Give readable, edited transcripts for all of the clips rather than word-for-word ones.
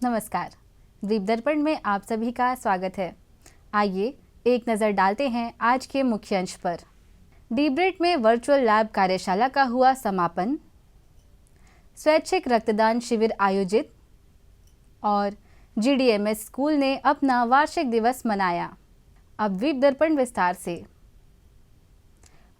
नमस्कार। द्वीप दर्पण में आप सभी का स्वागत है। आइए एक नज़र डालते हैं आज के मुख्य अंश पर। डीब्रेट में वर्चुअल लैब कार्यशाला का हुआ समापन, स्वैच्छिक रक्तदान शिविर आयोजित और GDMS स्कूल ने अपना वार्षिक दिवस मनाया। अब द्वीप दर्पण विस्तार से।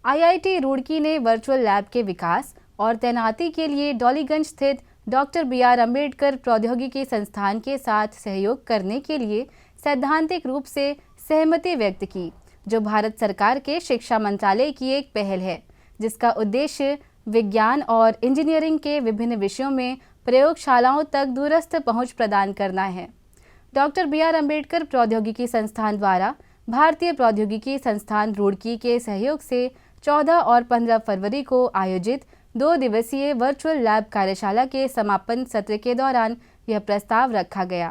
IIT रुड़की ने वर्चुअल लैब के विकास और तैनाती के लिए डॉलीगंज स्थित डॉक्टर BR अम्बेडकर प्रौद्योगिकी संस्थान के साथ सहयोग करने के लिए सैद्धांतिक रूप से सहमति व्यक्त की, जो भारत सरकार के शिक्षा मंत्रालय की एक पहल है, जिसका उद्देश्य विज्ञान और इंजीनियरिंग के विभिन्न विषयों में प्रयोगशालाओं तक दूरस्थ पहुंच प्रदान करना है। डॉक्टर BR अम्बेडकर प्रौद्योगिकी संस्थान द्वारा भारतीय प्रौद्योगिकी संस्थान रुड़की के सहयोग से 14 और 15 फरवरी को आयोजित 2 दिवसीय वर्चुअल लैब कार्यशाला के समापन सत्र के दौरान यह प्रस्ताव रखा गया।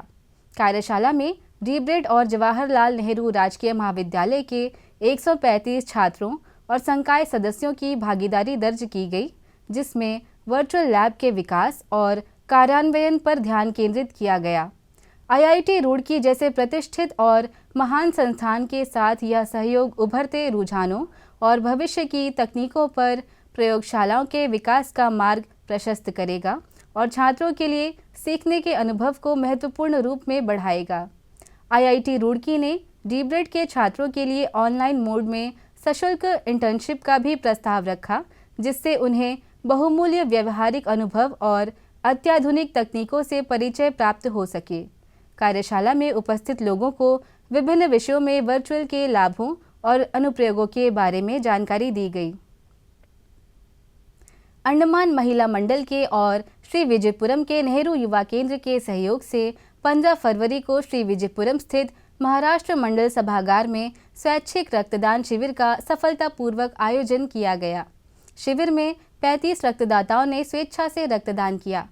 कार्यशाला में डीब्रेट और जवाहरलाल नेहरू राजकीय महाविद्यालय के 135 छात्रों और संकाय सदस्यों की भागीदारी दर्ज की गई, जिसमें वर्चुअल लैब के विकास और कार्यान्वयन पर ध्यान केंद्रित किया गया। IIT रुड़की जैसे प्रतिष्ठित और महान संस्थान के साथ यह सहयोग उभरते रुझानों और भविष्य की तकनीकों पर प्रयोगशालाओं के विकास का मार्ग प्रशस्त करेगा और छात्रों के लिए सीखने के अनुभव को महत्वपूर्ण रूप में बढ़ाएगा। IIT रुड़की ने डीब्रेट के छात्रों के लिए ऑनलाइन मोड में सशुल्क इंटर्नशिप का भी प्रस्ताव रखा, जिससे उन्हें बहुमूल्य व्यवहारिक अनुभव और अत्याधुनिक तकनीकों से परिचय प्राप्त हो सके। कार्यशाला में उपस्थित लोगों को विभिन्न विषयों में वर्चुअल के लाभों और अनुप्रयोगों के बारे में जानकारी दी गई। अंडमान महिला मंडल के और श्री विजयपुरम के नेहरू युवा केंद्र के सहयोग से 15 फरवरी को श्री विजयपुरम स्थित महाराष्ट्र मंडल सभागार में स्वैच्छिक रक्तदान शिविर का सफलतापूर्वक आयोजन किया गया। शिविर में 35 रक्तदाताओं ने स्वेच्छा से रक्तदान किया।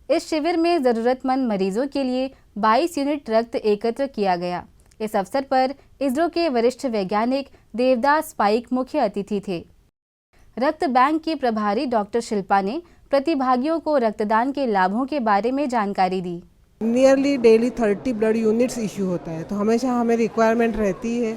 इस शिविर में ज़रूरतमंद मरीजों के लिए 22 यूनिट रक्त एकत्र किया गया। इस अवसर पर इसरो के वरिष्ठ वैज्ञानिक देवदास पाइक मुख्य अतिथि थे। रक्त बैंक की प्रभारी डॉक्टर शिल्पा ने प्रतिभागियों को रक्तदान के लाभों के बारे में जानकारी दी। Nearly daily 30 blood units issue होता है, तो हमेशा हमें रिक्वायरमेंट रहती है।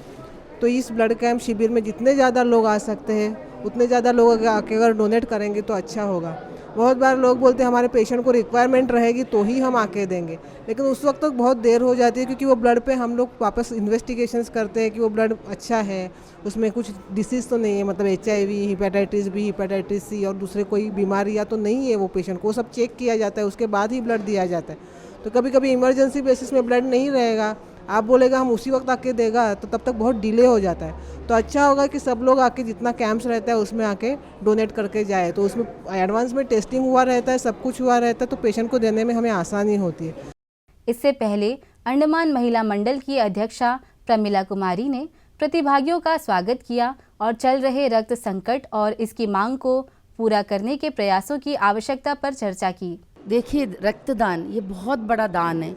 तो इस ब्लड कैंप शिविर में जितने ज़्यादा लोग आ सकते हैं, उतने ज़्यादा लोग आके अगर डोनेट करेंगे तो अच्छा होगा। बहुत बार लोग बोलते हैं हमारे पेशेंट को रिक्वायरमेंट रहेगी तो ही हम आके देंगे, लेकिन उस वक्त तक बहुत देर हो जाती है, क्योंकि वो ब्लड पे हम लोग वापस इन्वेस्टिगेशंस करते हैं कि वो ब्लड अच्छा है, उसमें कुछ डिसीज़ तो नहीं है, मतलब HIV, hepatitis B, hepatitis C और दूसरे कोई बीमारियाँ तो नहीं है वो पेशेंट को, सब चेक किया जाता है, उसके बाद ही ब्लड दिया जाता है। तो कभी कभी इमरजेंसी बेसिस में ब्लड नहीं रहेगा, आप बोलेगा हम उसी वक्त आके देगा, तो तब तक बहुत डिले हो जाता है। तो अच्छा होगा कि सब लोग आके जितना कैंप्स रहता है उसमें आके डोनेट करके जाए, तो उसमें एडवांस में टेस्टिंग हुआ रहता है, सब कुछ हुआ रहता है, तो पेशेंट को देने में हमें आसानी होती है। इससे पहले अंडमान महिला मंडल की अध्यक्षा प्रमिला कुमारी ने प्रतिभागियों का स्वागत किया और चल रहे रक्त संकट और इसकी मांग को पूरा करने के प्रयासों की आवश्यकता पर चर्चा की। देखिए, रक्तदान ये बहुत बड़ा दान है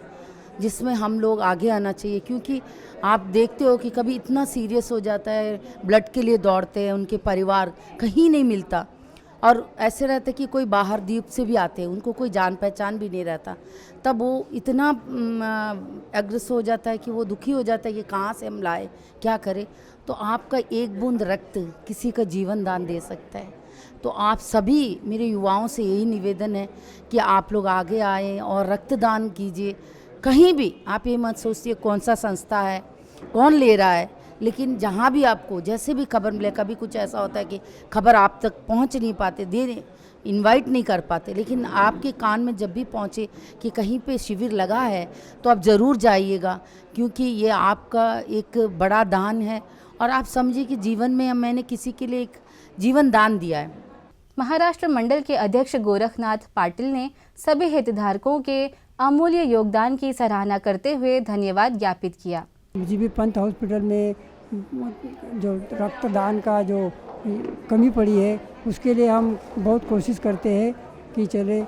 जिसमें हम लोग आगे आना चाहिए, क्योंकि आप देखते हो कि कभी इतना सीरियस हो जाता है, ब्लड के लिए दौड़ते हैं, उनके परिवार कहीं नहीं मिलता और ऐसे रहता है कि कोई बाहर द्वीप से भी आते हैं, उनको कोई जान पहचान भी नहीं रहता, तब वो इतना अग्रसर हो जाता है कि वो दुखी हो जाता है कि कहाँ से हम लाए, क्या करें। तो आपका एक बूंद रक्त किसी का जीवन दान दे सकता है। तो आप सभी मेरे युवाओं से यही निवेदन है कि आप लोग आगे आएँ और रक्तदान कीजिए। कहीं भी आप ये मत सोचिए कौन सा संस्था है, कौन ले रहा है, लेकिन जहाँ भी आपको जैसे भी खबर मिले, कभी कुछ ऐसा होता है कि खबर आप तक पहुँच नहीं पाते, इनवाइट नहीं कर पाते, लेकिन आपके कान में जब भी पहुँचे कि कहीं पे शिविर लगा है तो आप ज़रूर जाइएगा, क्योंकि ये आपका एक बड़ा दान है और आप समझिए कि जीवन में मैंने किसी के लिए एक जीवन दान दिया है। महाराष्ट्र मंडल के अध्यक्ष गोरखनाथ पाटिल ने सभी हितधारकों के अमूल्य योगदान की सराहना करते हुए धन्यवाद ज्ञापित किया। जीबी पंत हॉस्पिटल में जो रक्तदान का जो कमी पड़ी है, उसके लिए हम बहुत कोशिश करते हैं कि चले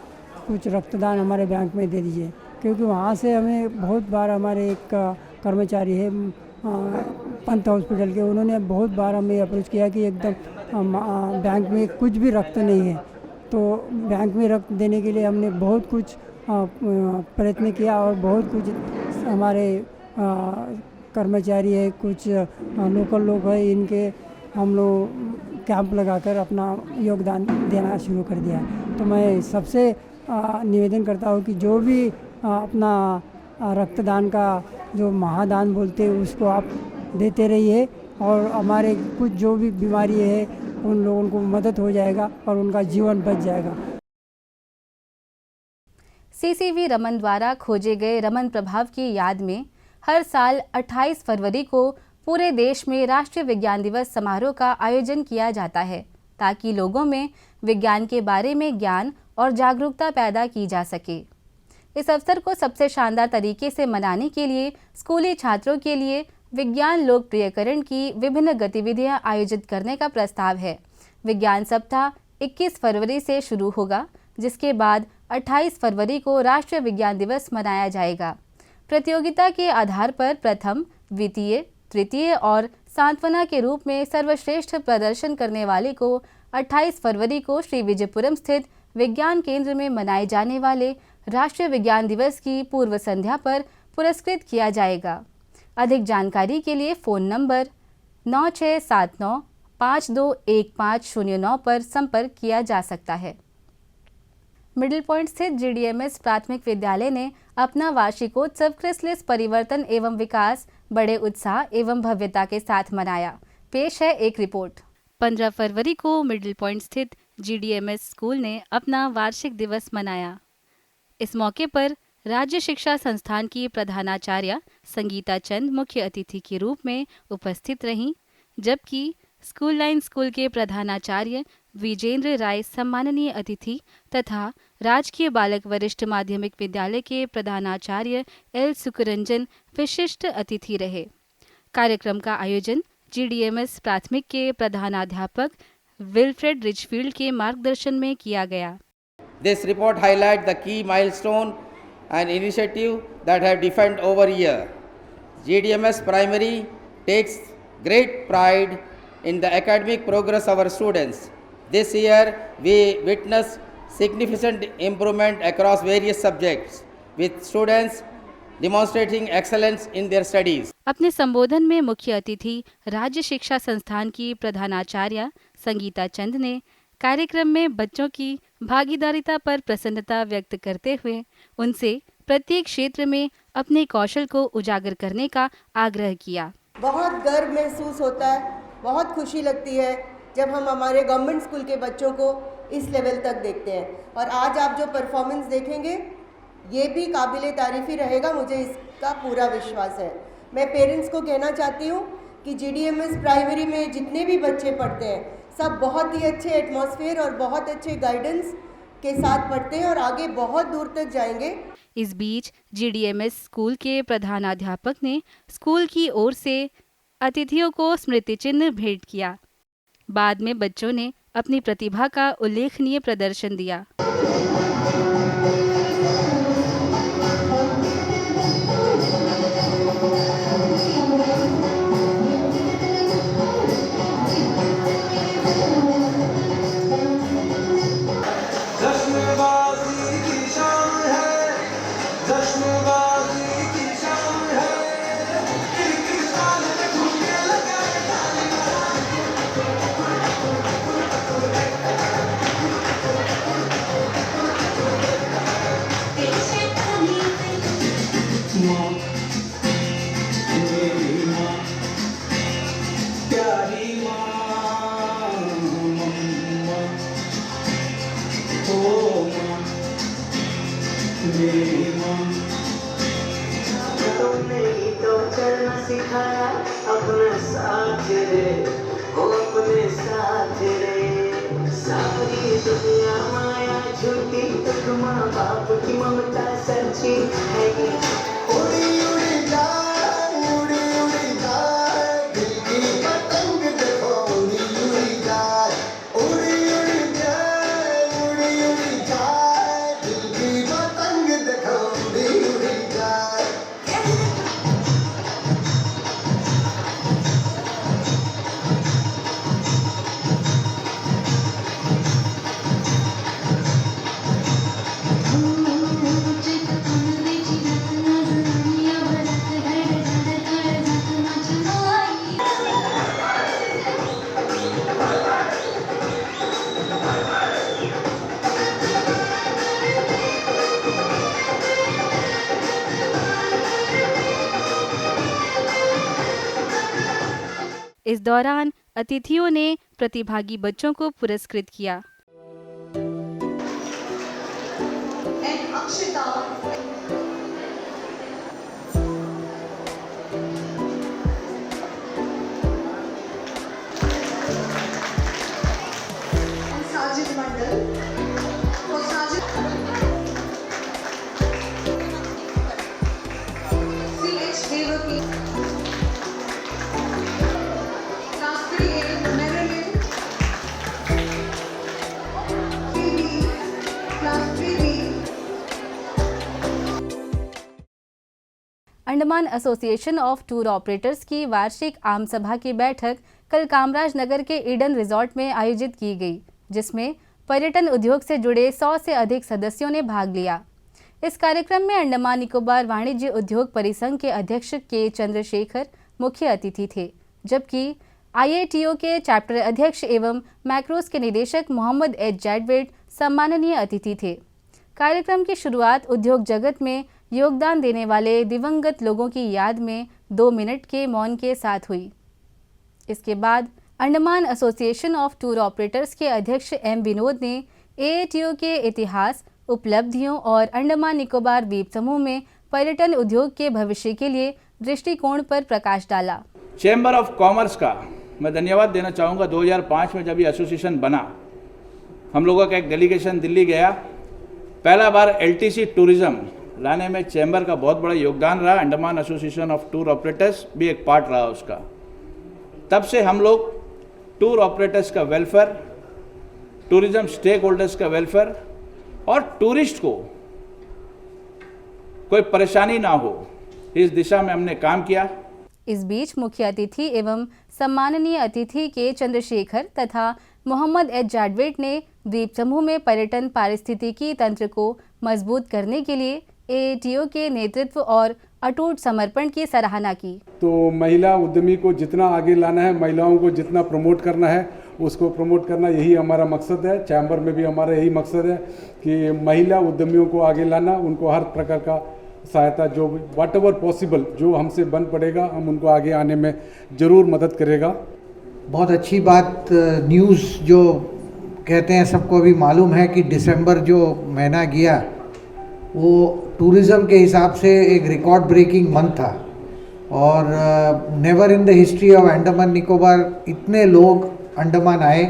कुछ रक्तदान हमारे बैंक में दे दीजिए, क्योंकि वहाँ से हमें बहुत बार हमारे एक कर्मचारी है पंत हॉस्पिटल के, उन्होंने बहुत बार हमें अप्रोच किया कि एकदम बैंक में कुछ भी रक्त नहीं है, तो बैंक में रक्त देने के लिए हमने बहुत कुछ प्रयत्न किया और बहुत कुछ हमारे कर्मचारी है, कुछ लोकल लोग हैं, इनके हम लोग कैंप लगाकर अपना योगदान देना शुरू कर दिया। तो मैं सबसे निवेदन करता हूँ कि जो भी अपना रक्तदान का जो महादान बोलते हैं उसको आप देते रहिए और हमारे कुछ जो भी बीमारी है उन लोगों को मदद हो जाएगा और उनका जीवन बच जाएगा। सीसीवी रमन द्वारा खोजे गए रमन प्रभाव की याद में हर साल 28 फरवरी को पूरे देश में राष्ट्रीय विज्ञान दिवस समारोह का आयोजन किया जाता है ताकि लोगों में विज्ञान के बारे में ज्ञान और जागरूकता पैदा की जा सके। इस अवसर को सबसे शानदार तरीके से मनाने के लिए स्कूली छात्रों के लिए विज्ञान लोकप्रियकरण की विभिन्न गतिविधियां आयोजित करने का प्रस्ताव है। विज्ञान सप्ताह 21 फरवरी से शुरू होगा, जिसके बाद 28 फरवरी को राष्ट्रीय विज्ञान दिवस मनाया जाएगा। प्रतियोगिता के आधार पर प्रथम, द्वितीय, तृतीय और सांत्वना के रूप में सर्वश्रेष्ठ प्रदर्शन करने वाले को 28 फरवरी को श्री विजयपुरम स्थित विज्ञान केंद्र में मनाए जाने वाले राष्ट्रीय विज्ञान दिवस की पूर्व संध्या पर पुरस्कृत किया जाएगा। अधिक जानकारी के लिए फ़ोन नंबर 9679521509 पर संपर्क किया जा सकता है। मिडिल पॉइंट स्थित GDMS प्राथमिक विद्यालय ने अपना वार्षिकोत्सव क्रिसलिस परिवर्तन एवं विकास बड़े उत्साह एवं भव्यता के साथ मनाया। पेश है एक रिपोर्ट। 15 फरवरी को मिडिल पॉइंट स्थित GDMS स्कूल ने अपना वार्षिक दिवस मनाया। इस मौके पर राज्य शिक्षा संस्थान की प्रधानाचार्य संगीता चंद मुख्य अतिथि के रूप में उपस्थित रहीं, जबकि स्कूल लाइन स्कूल के प्रधानाचार्य विजेंद्र राय सम्माननीय अतिथि तथा राजकीय बालक वरिष्ठ माध्यमिक विद्यालय के प्रधानाचार्य एल सुकरंजन विशिष्ट अतिथि रहे। कार्यक्रम का आयोजन GDMS प्राथमिक के प्रधानाध्यापक विल्फ्रेड रिचफील्ड के मार्गदर्शन में किया गया। This report highlights the key milestone and initiative that have defined over a year. GDMS Primary takes great pride in the academic progress of our students. This year, we witnessed significant improvement across various subjects, with students demonstrating excellence in their studies. अपने संबोधन में मुख्य अतिथि राज्य शिक्षा संस्थान की प्रधानाचार्य संगीता चंद ने कार्यक्रम में बच्चों की भागीदारिता पर प्रसन्नता व्यक्त करते हुए उनसे प्रत्येक क्षेत्र में अपने कौशल को उजागर करने का आग्रह किया। बहुत गर्व महसूस होता है, बहुत खुशी लगती है जब हम हमारे गवर्नमेंट स्कूल के बच्चों को इस लेवल तक देखते हैं। और आज आप जो परफॉर्मेंस देखेंगे ये भी काबिले तारीफ़ ही रहेगा, मुझे इसका पूरा विश्वास है। मैं पेरेंट्स को कहना चाहती हूँ कि GDMS प्राइमरी में जितने भी बच्चे पढ़ते हैं सब बहुत ही अच्छे एटमॉस्फेयर और बहुत अच्छे गाइडेंस के साथ पढ़ते हैं और आगे बहुत दूर तक जाएंगे। इस बीच GDMS स्कूल के प्रधानाध्यापक ने स्कूल की ओर से अतिथियों को स्मृति चिन्ह भेंट किया। बाद में बच्चों ने अपनी प्रतिभा का उल्लेखनीय प्रदर्शन दिया। सिखाया अपने साथ रे, ओ अपने साथ रे। सारी दुनिया माया झूठी, तक माँ बाप की ममता सच्ची है। उड़ी उड़ी जाए, उड़ी उड़ी जाए, दिल की पतंग देखो उड़ी उड़ी जाए, उड़ी उड़ी जाए, उड़ी उड़ी जाए, दिल की पतंग देखो उड़ी उड़ी जाए। इस दौरान अतिथियों ने प्रतिभागी बच्चों को पुरस्कृत किया। Andaman association of tour operators की वार्षिक आम सभा की बैठक कल कामराज नगर के ईडन रिजॉर्ट में आयोजित की गई, जिसमें पर्यटन उद्योग से जुड़े 100 से अधिक सदस्यों ने भाग लिया। इस कार्यक्रम में अंडमान निकोबार वाणिज्य उद्योग परिसंघ के अध्यक्ष के चंद्रशेखर मुख्य अतिथि थे, जबकि IATO के चैप्टर अध्यक्ष एवं मैक्रोस के निदेशक मोहम्मद एच जैडवेड सम्माननीय अतिथि थे। कार्यक्रम की शुरुआत उद्योग जगत में योगदान देने वाले दिवंगत लोगों की याद में 2 मिनट के मौन के साथ हुई। इसके बाद Andaman association of tour operators के अध्यक्ष M विनोद ने AATO के इतिहास, उपलब्धियों और अंडमान निकोबार द्वीप समूह में पर्यटन उद्योग के भविष्य के लिए दृष्टिकोण पर प्रकाश डाला। चैम्बर ऑफ कॉमर्स का मैं धन्यवाद देना चाहूँगा। 2005 में जब ये एसोसिएशन बना, हम लोगों का एक डेलीगेशन दिल्ली गया। पहला बार LTC टूरिज़्म लाने में चैम्बर का बहुत बड़ा योगदान रहा। Andaman association of tour operators भी एक पार्ट रहा उसका। तब से हम लोग टूर ऑपरेटर्स का वेलफेयर, टूरिज़्म स्टेक होल्डर्स का वेलफेयर और टूरिस्ट को कोई परेशानी ना हो, इस दिशा में हमने काम किया। इस बीच मुख्य अतिथि एवं सम्माननीय अतिथि के चंद्रशेखर तथा मोहम्मद एच जैडवेड ने द्वीप समूह में पर्यटन पारिस्थितिकी तंत्र को मजबूत करने के लिए AATO के नेतृत्व और अटूट समर्पण की सराहना की। तो महिला उद्यमी को जितना आगे लाना है, महिलाओं को जितना प्रमोट करना है, उसको प्रमोट करना, यही हमारा मकसद है। चैम्बर में भी हमारा यही मकसद है कि महिला उद्यमियों को आगे लाना, उनको हर प्रकार का सहायता, जो व्हाट एवर पॉसिबल जो हमसे बन पड़ेगा, हम उनको आगे आने में ज़रूर मदद करेगा। बहुत अच्छी बात, न्यूज़ जो कहते हैं सबको भी मालूम है कि दिसंबर जो महीना गया वो टूरिज़्म के हिसाब से एक रिकॉर्ड ब्रेकिंग मंथ था और never in the history of Andaman Nicobar इतने लोग अंडमान आए।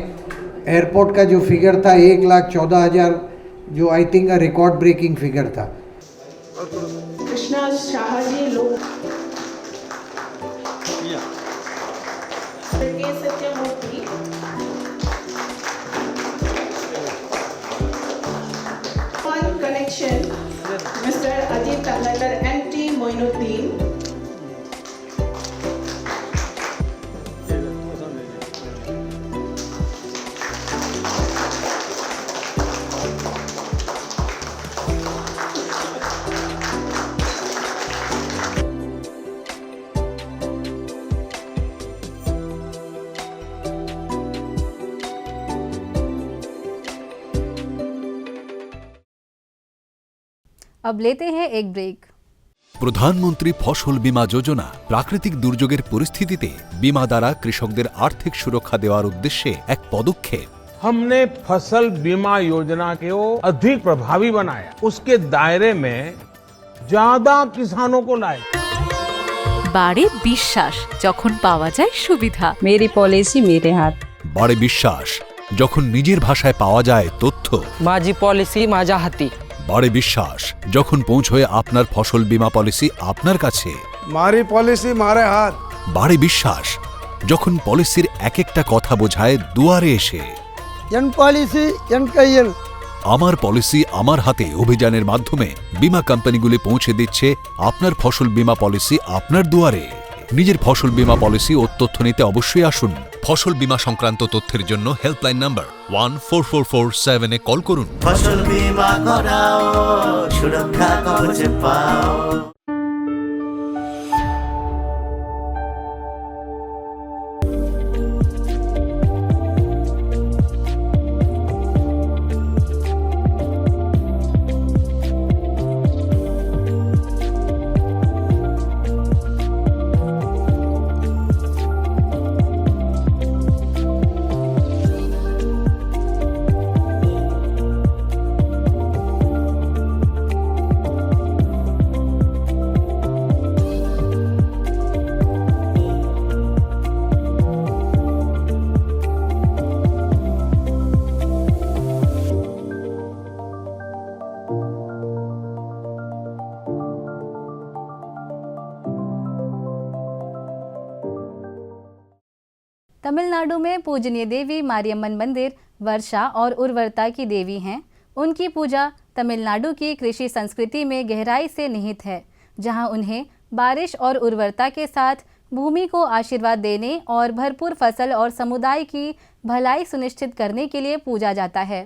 एयरपोर्ट का जो फिगर था 1,14,000, जो I think record breaking figure था। कृष्णा शाह जी लोग सत्यमूर्ति, कनेक्शन मिस्टर अजीत तंगटर MT मोइनुद्दीन, अब लेते हैं एक ब्रेक। প্রধানমন্ত্রী ফসল বীমা যোজনা প্রাকৃতিক দুর্যোগের পরিস্থিতিতে বীমা দ্বারা কৃষকদের আর্থিক সুরক্ষা দেওয়ার উদ্দেশ্যে এক পদক্ষেপ। हमने फसल बीमा योजना को अधिक प्रभावी बनाया, उसके दायरे में ज्यादा किसानों को लाए। বাড়ে বিশ্বাস যখন পাওয়া যায় সুবিধা। मेरी पॉलिसी मेरे हाथ। বাড়ে বিশ্বাস যখন নিজের ভাষায় পাওয়া যায় তথ্য। माझी पॉलिसी माझ्या हाती। বাড়ে বিশ্বাস যখন পৌঁছয় আপনার ফসল বীমা পলিসি আপনার কাছে। मारी पॉलिसी मारे हाथ। বাড়ে বিশ্বাস যখন পলিসির এক একটা কথা বোঝায় দুয়ারে এসে। एन पॉलिसी एन कैयल। আমার পলিসি আমার হাতে অভিযানের মাধ্যমে বীমা কোম্পানিগুলি পৌঁছে দিচ্ছে আপনার ফসল বীমা পলিসি আপনার দুয়ারে। নিজের ফসল বীমা পলিসি ও তথ্য নিতে অবশ্যই আসুন। ফসল বীমা সংক্রান্ত তথ্যের জন্য হেল্পলাইন নাম্বার 14447 এ কল করুন। ফসল বীমা করাও, সুরক্ষা কবচ পাও। तमिलनाडु में पूजनीय देवी मारियम्मन मंदिर वर्षा और उर्वरता की देवी हैं। उनकी पूजा तमिलनाडु की कृषि संस्कृति में गहराई से निहित है, जहां उन्हें बारिश और उर्वरता के साथ भूमि को आशीर्वाद देने और भरपूर फसल और समुदाय की भलाई सुनिश्चित करने के लिए पूजा जाता है।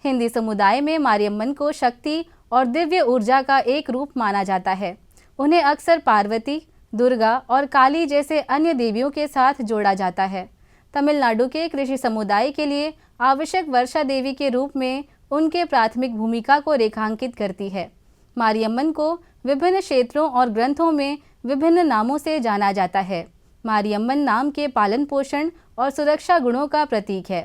हिंदी समुदाय में मारियम्मन को शक्ति और दिव्य ऊर्जा का एक रूप माना जाता है। उन्हें अक्सर पार्वती, दुर्गा और काली जैसे अन्य देवियों के साथ जोड़ा जाता है। तमिलनाडु के कृषि समुदाय के लिए आवश्यक वर्षा देवी के रूप में उनके प्राथमिक भूमिका को रेखांकित करती है। मारियम्मन को विभिन्न क्षेत्रों और ग्रंथों में विभिन्न नामों से जाना जाता है। मारियम्मन नाम के पालन पोषण और सुरक्षा गुणों का प्रतीक है।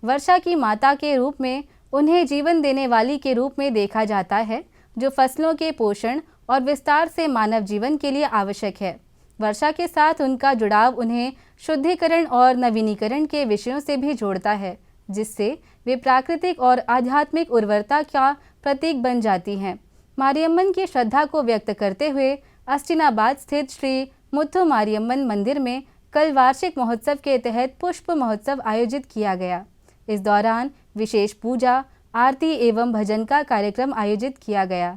वर्षा की माता के रूप में उन्हें जीवन देने वाली के रूप में देखा जाता है, जो फसलों के पोषण और विस्तार से मानव जीवन के लिए आवश्यक है। वर्षा के साथ उनका जुड़ाव उन्हें शुद्धिकरण और नवीनीकरण के विषयों से भी जोड़ता है, जिससे वे प्राकृतिक और आध्यात्मिक उर्वरता का प्रतीक बन जाती हैं। मारियम्मन की श्रद्धा को व्यक्त करते हुए अस्टिनाबाद स्थित श्री मुथु मारियम्मन मंदिर में कल वार्षिक महोत्सव के तहत पुष्प महोत्सव आयोजित किया गया। इस दौरान विशेष पूजा, आरती एवं भजन का कार्यक्रम आयोजित किया गया।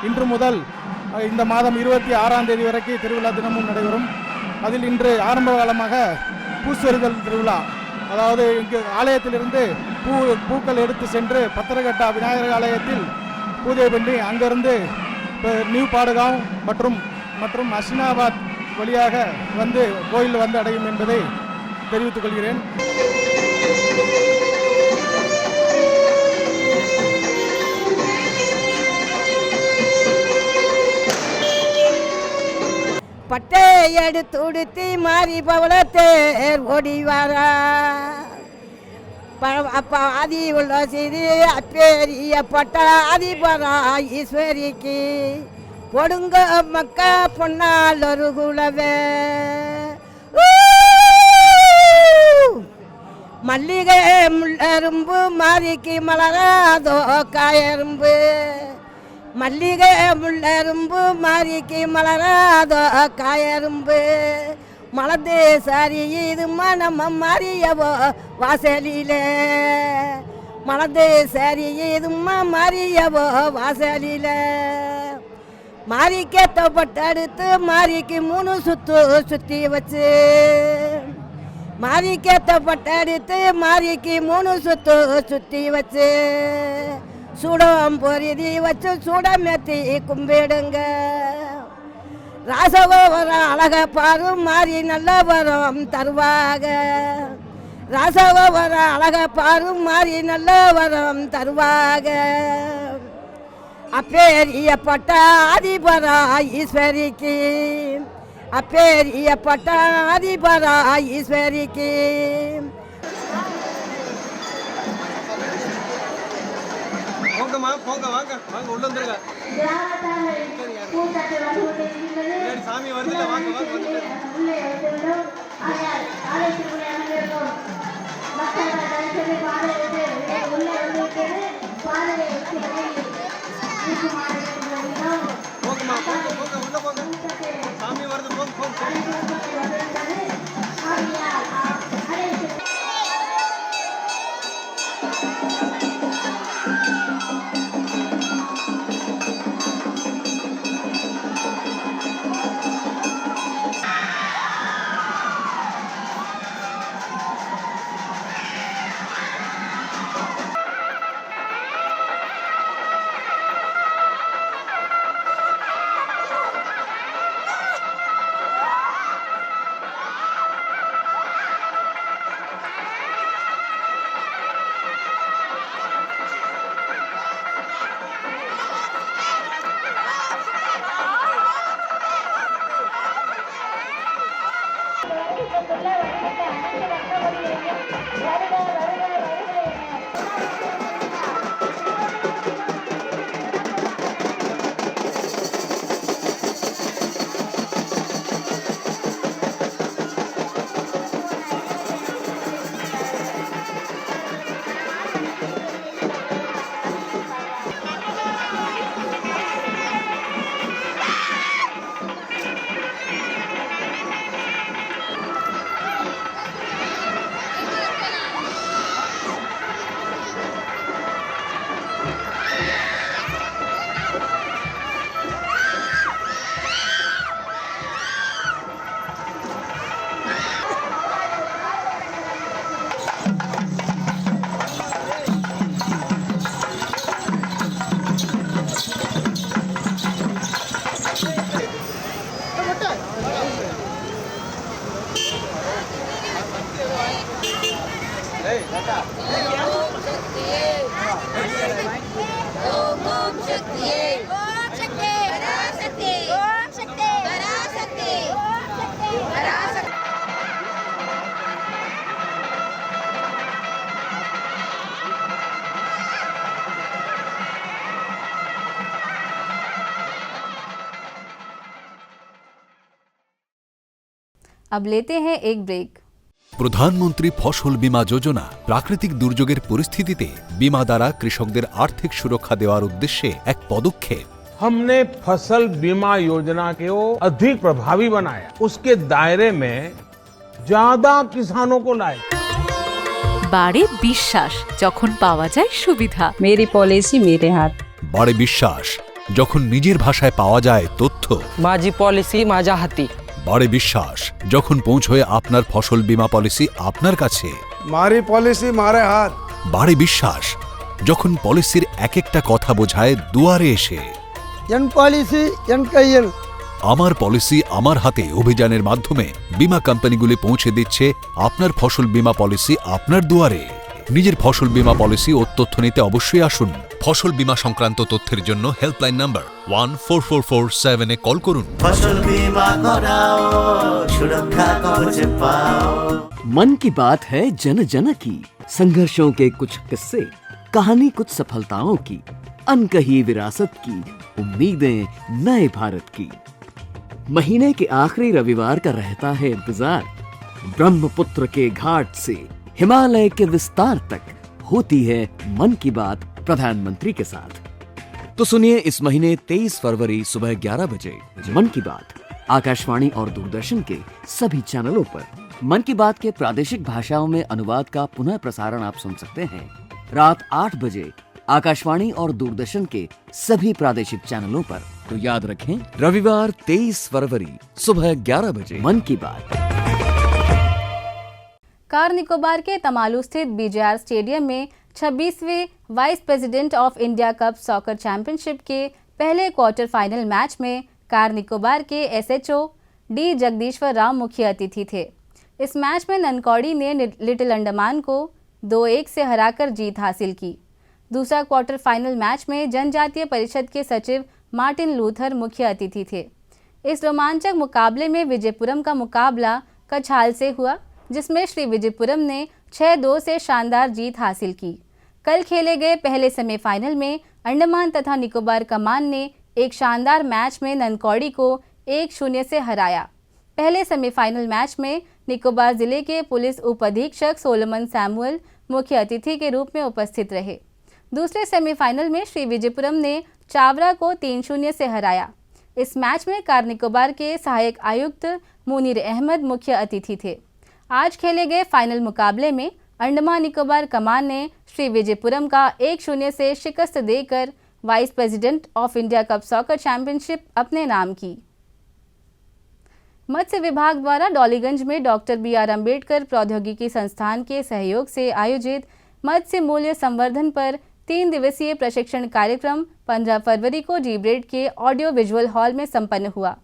இன்று முதல் இந்த மாதம் 26ஆம் தேதி வரைக்கும் திருவிழா தினமும் நடைபெறும். அதில் இன்று ஆரம்ப காலமாக பூசெறிதல் திருவிழா, அதாவது இங்கு ஆலயத்திலிருந்து பூக்கள் எடுத்து சென்று பத்திரகட்டா விநாயகர் ஆலயத்தில் பூஜை பண்ணி அங்கிருந்து நியூ பாடுகாம் மற்றும் அஸ்டினாபாத் வழியாக வந்து கோயில் வந்து அடையும் என்பதை தெரிவித்துக் கொள்கிறேன். பட்டை எடுத்து உடுத்தி மாறி பவளத்தேர் ஓடி வாரா அப்பா ஆதி உள்ள செய்தி அப்பேரிய பட்டா அதிபரா ஈஸ்வரிக்கு பொடுங்க மக்கா பொன்னால் ஒரு குலவே மல்லிகை முள்ளரும்பு மாறிக்கு மலராதோ காயரும்பு மல்லிகை முள்ளரும்பு மாறிக்கு மலராதோ காயரும்பு மலர்ந்து சாரி இது நம்ம மாறியவோ வாசலிலே மலர்ந்து சாரி இது மாறியவோ வாசலிலே மாறிக்கேத்த பட்டடுத்து மாறிக்கு 3 சுத்து சுற்றி வச்சு மாறிக்கேத்த பட்டடுத்து மாறிக்கு 3 சுத்து சுற்றி வச்சு சூடம் பொரிதி வச்சு சூடமெத்தி கும்பிடுங்க. ராசகோவரம் அழக பாரு மாறி நல்ல வரம் தருவாக. ராசகோவரம் அழக பாரு மாறி நல்ல வரம் தருவாக. அப்பேரிய பட்டா அதிபரா ஈஸ்வரிக்கு அப்பேரிய பட்டா அதிபரா ஈஸ்வரிக்கு போங்க வாங்க உள்ள வந்துருங்க. சாமி வருது, வாங்க போங்கம்மா, போங்க உள்ள போங்க. சாமி வருது, போங்க. अब लेते हैं एक ब्रेक। প্রধানমন্ত্রী ফসল বীমা যোজনা প্রাকৃতিক দুর্যোগের পরিস্থিতিতে বীমা দ্বারা কৃষকদের আর্থিক সুরক্ষা দেওয়ার উদ্দেশ্যে এক পদক্ষেপ। हमने फसल बीमा योजना को अधिक प्रभावी बनाया, उसके दायरे में ज्यादा किसानों को लाए। বাড়ে বিশ্বাস যখন পাওয়া যায় সুবিধা। मेरी पॉलिसी मेरे हाथ। বাড়ে বিশ্বাস যখন নিজের ভাষায় পাওয়া যায় তথ্য। माझी पॉलिसी माझ्या हाती। বাড়ে বিশ্বাস যখন পৌঁছয় আপনার ফসল বীমা পলিসি আপনার কাছে। मारी पॉलिसी मारे हाथ। বাড়ে বিশ্বাস যখন পলিসির এক একটা কথা বোঝায় দুয়ারে এসে। एन पॉलिसी एन कैयन। আমার পলিসি আমার হাতে অভিযানের মাধ্যমে বীমা কোম্পানিগুলি পৌঁছে দিচ্ছে আপনার ফসল বীমা পলিসি আপনার দুয়ারে। নিজের ফসল বীমা পলিসি ও তথ্য নিতে অবশ্যই আসুন। ফসল বীমা সংক্রান্ত তথ্যের জন্য হেল্পলাইন নাম্বার 14447 এ কল করুন। फसल बीमा कराओ, सुरक्षा कवच पाओ। मन की बात है जन जन की, संघर्षों के कुछ किस्से, कहानी कुछ सफलताओं की, अनकही विरासत की, उम्मीदें नए भारत की। महीने के आखिरी रविवार का रहता है इंतजार। ब्रह्मपुत्र के घाट से हिमालय के विस्तार तक होती है मन की बात प्रधानमंत्री के साथ। तो सुनिए इस महीने 23 फरवरी सुबह 11 बजे मन की बात आकाशवाणी और दूरदर्शन के सभी चैनलों पर। मन की बात के प्रादेशिक भाषाओं में अनुवाद का पुनः प्रसारण आप सुन सकते हैं रात 8 बजे आकाशवाणी और दूरदर्शन के सभी प्रादेशिक चैनलों पर। तो याद रखें, रविवार 23 फरवरी सुबह 11 बजे मन की बात। कार निकोबार के तमालू स्थित बीजेआर स्टेडियम में 26वें vice president of India cup soccer championship के पहले क्वार्टर फाइनल मैच में कार निकोबार के एसएचओ डी जगदीश्वर राव मुख्य अतिथि थे। इस मैच में ननकौड़ी ने लिटिल अंडमान को 2-1 से हराकर जीत हासिल की। दूसरा क्वार्टर फाइनल मैच में जनजातीय परिषद के सचिव मार्टिन लूथर मुख्य अतिथि थे। इस रोमांचक मुकाबले में विजयपुरम का मुकाबला कछाल से हुआ, जिसमें श्री विजयपुरम ने 6-2 से शानदार जीत हासिल की। कल खेले गए पहले सेमीफाइनल में अंडमान तथा निकोबार कमान ने एक शानदार मैच में ननकौड़ी को 1-0 से हराया। पहले सेमीफाइनल मैच में निकोबार जिले के पुलिस उप अधीक्षक सोलोमन सैमुअल मुख्य अतिथि के रूप में उपस्थित रहे। दूसरे सेमीफाइनल में श्री विजयपुरम ने चावरा को 3-0 से हराया। इस मैच में कार निकोबार के सहायक आयुक्त मुनीर अहमद मुख्य अतिथि थे। आज खेले गए फाइनल मुकाबले में अंडमान निकोबार कमान ने श्री विजयपुरम का 1-0 से शिकस्त देकर vice president of India cup soccer championship अपने नाम की। मत्स्य विभाग द्वारा डॉलीगंज में डॉक्टर BR अम्बेडकर प्रौद्योगिकी संस्थान के सहयोग से आयोजित मत्स्य मूल्य संवर्धन पर 3 दिवसीय प्रशिक्षण कार्यक्रम 15 फरवरी को डीब्रेड के ऑडियो विजुअल हॉल में संपन्न हुआ।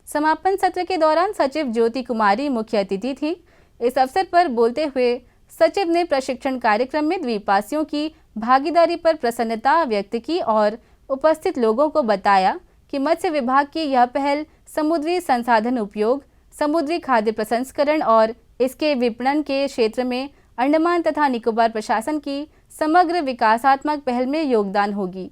समापन सत्र के दौरान सचिव ज्योति कुमारी मुख्य अतिथि थी। इस अवसर पर बोलते हुए सचिव ने प्रशिक्षण कार्यक्रम में द्वीपवासियों की भागीदारी पर प्रसन्नता व्यक्त की और उपस्थित लोगों को बताया कि मत्स्य विभाग की यह पहल समुद्री संसाधन उपयोग, समुद्री खाद्य प्रसंस्करण और इसके विपणन के क्षेत्र में अंडमान तथा निकोबार प्रशासन की समग्र विकासात्मक पहल में योगदान होगी।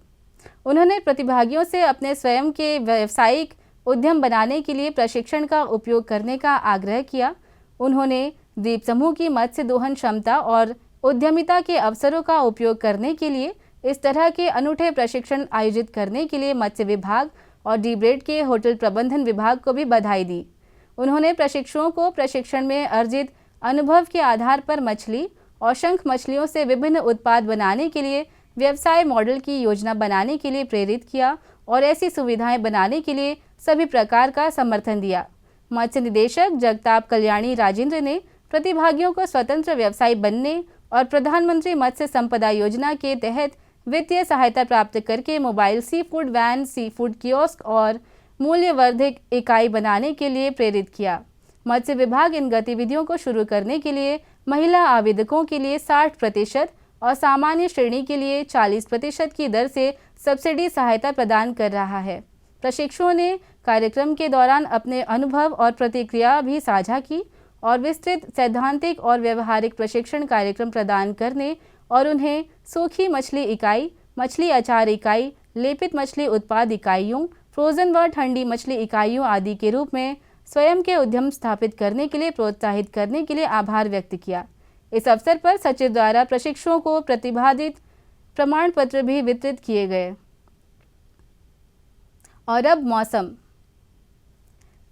उन्होंने प्रतिभागियों से अपने स्वयं के व्यावसायिक उद्यम बनाने के लिए प्रशिक्षण का उपयोग करने का आग्रह किया। उन्होंने द्वीप समूह की मत्स्य दोहन क्षमता और उद्यमिता के अवसरों का उपयोग करने के लिए इस तरह के अनूठे प्रशिक्षण आयोजित करने के लिए मत्स्य विभाग और डीब्रेड के होटल प्रबंधन विभाग को भी बधाई दी। उन्होंने प्रशिक्षुओं को प्रशिक्षण में अर्जित अनुभव के आधार पर मछली और शंख मछलियों से विभिन्न उत्पाद बनाने के लिए व्यवसाय मॉडल की योजना बनाने के लिए प्रेरित किया और ऐसी सुविधाएं बनाने के लिए सभी प्रकार का समर्थन दिया। मत्स्य निदेशक जगताप कल्याणी राजेंद्र ने प्रतिभागियों को स्वतंत्र व्यवसायी बनने और प्रधानमंत्री मत्स्य संपदा योजना के तहत वित्तीय सहायता प्राप्त करके mobile sea food van, sea food kiosk और मूल्यवर्धित इकाई बनाने के लिए प्रेरित किया। मत्स्य विभाग इन गतिविधियों को शुरू करने के लिए महिला आवेदकों के लिए 60% और सामान्य श्रेणी के लिए 40% की दर से सब्सिडी सहायता प्रदान कर रहा है। प्रशिक्षुओं ने कार्यक्रम के दौरान अपने अनुभव और प्रतिक्रिया भी साझा की और विस्तृत सैद्धांतिक और व्यवहारिक प्रशिक्षण कार्यक्रम प्रदान करने और उन्हें सूखी मछली इकाई, मछली अचार इकाई, लेपित मछली उत्पाद इकाइयों, फ्रोजन व ठंडी मछली इकाइयों आदि के रूप में स्वयं के उद्यम स्थापित करने के लिए प्रोत्साहित करने के लिए आभार व्यक्त किया। इस अवसर पर सचिव द्वारा प्रशिक्षुओं को प्रतिभागित प्रमाण पत्र भी वितरित किए गए। और अब मौसम।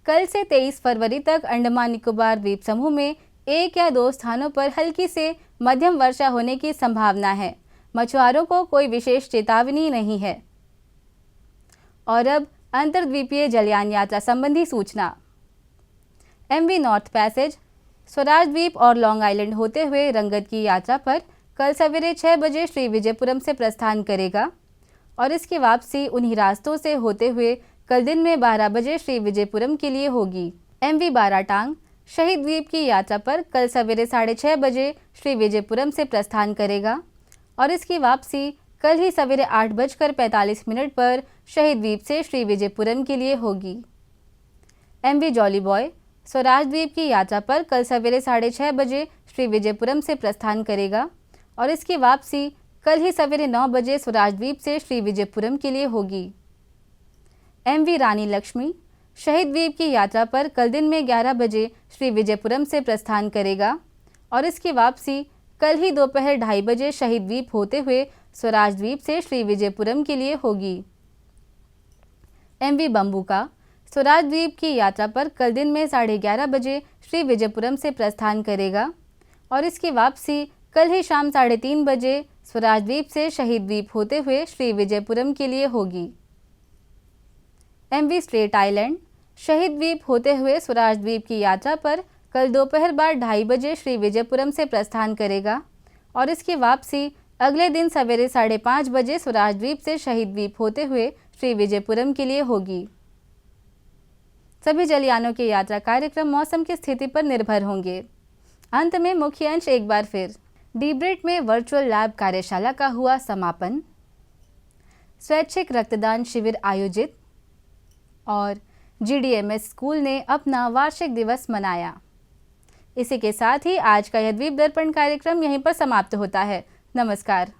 कल से 23 फरवरी तक अंडमान निकोबार द्वीप समूह में 1 या 2 स्थानों पर हल्की से मध्यम वर्षा होने की संभावना है। मछुआरों को कोई विशेष चेतावनी नहीं है। और अब अंतर्द्वीपीय जलयान यात्रा संबंधी सूचना। MV नॉर्थ पैसेज स्वराज द्वीप और लॉन्ग आइलैंड होते हुए रंगत की यात्रा पर कल सवेरे 6 बजे श्री विजयपुरम से प्रस्थान करेगा और इसकी वापसी उन्हीं रास्तों से होते हुए कल दिन में 12 बजे श्री विजयपुरम के लिए होगी। MV बाराटांग शहीद द्वीप की यात्रा पर कल सवेरे 6:30 बजे श्री विजयपुरम से प्रस्थान करेगा और इसकी वापसी कल ही सवेरे 8:45 पर शहीद द्वीप से श्री विजयपुरम के लिए होगी। MV जॉली बॉय स्वराज द्वीप की यात्रा पर कल सवेरे 6:30 बजे श्री विजयपुरम से प्रस्थान करेगा और इसकी वापसी कल ही सवेरे 9 बजे स्वराज द्वीप से श्री विजयपुरम के लिए होगी। MV रानी लक्ष्मी शहीद द्वीप की यात्रा पर कल दिन में 11 बजे श्री विजयपुरम से प्रस्थान करेगा और इसकी वापसी कल ही दोपहर 2:30 बजे शहीद द्वीप होते हुए स्वराज द्वीप से श्री विजयपुरम के लिए होगी। MV बम्बूका स्वराज द्वीप की यात्रा पर कल दिन में 11:30 बजे श्री विजयपुरम से प्रस्थान करेगा और इसकी वापसी कल ही शाम 3:30 बजे स्वराज द्वीप से शहीद द्वीप होते हुए श्री विजयपुरम के लिए होगी। MV स्ट्रेट आइलैंड शहीद द्वीप होते हुए स्वराज द्वीप की यात्रा पर कल दोपहर बाद 2:30 बजे श्री विजयपुरम से प्रस्थान करेगा और इसकी वापसी अगले दिन सवेरे 5:30 बजे स्वराज द्वीप से शहीद द्वीप होते हुए श्री विजयपुरम के लिए होगी। सभी जलयानों के यात्रा कार्यक्रम मौसम की स्थिति पर निर्भर होंगे। अंत में मुख्य अंश एक बार फिर। डीब्रेट में वर्चुअल लैब कार्यशाला का हुआ समापन। स्वैच्छिक रक्तदान शिविर आयोजित और GDMS स्कूल ने अपना वार्षिक दिवस मनाया। इसी के साथ ही आज का यह द्वीप दर्पण कार्यक्रम यहीं पर समाप्त होता है। नमस्कार।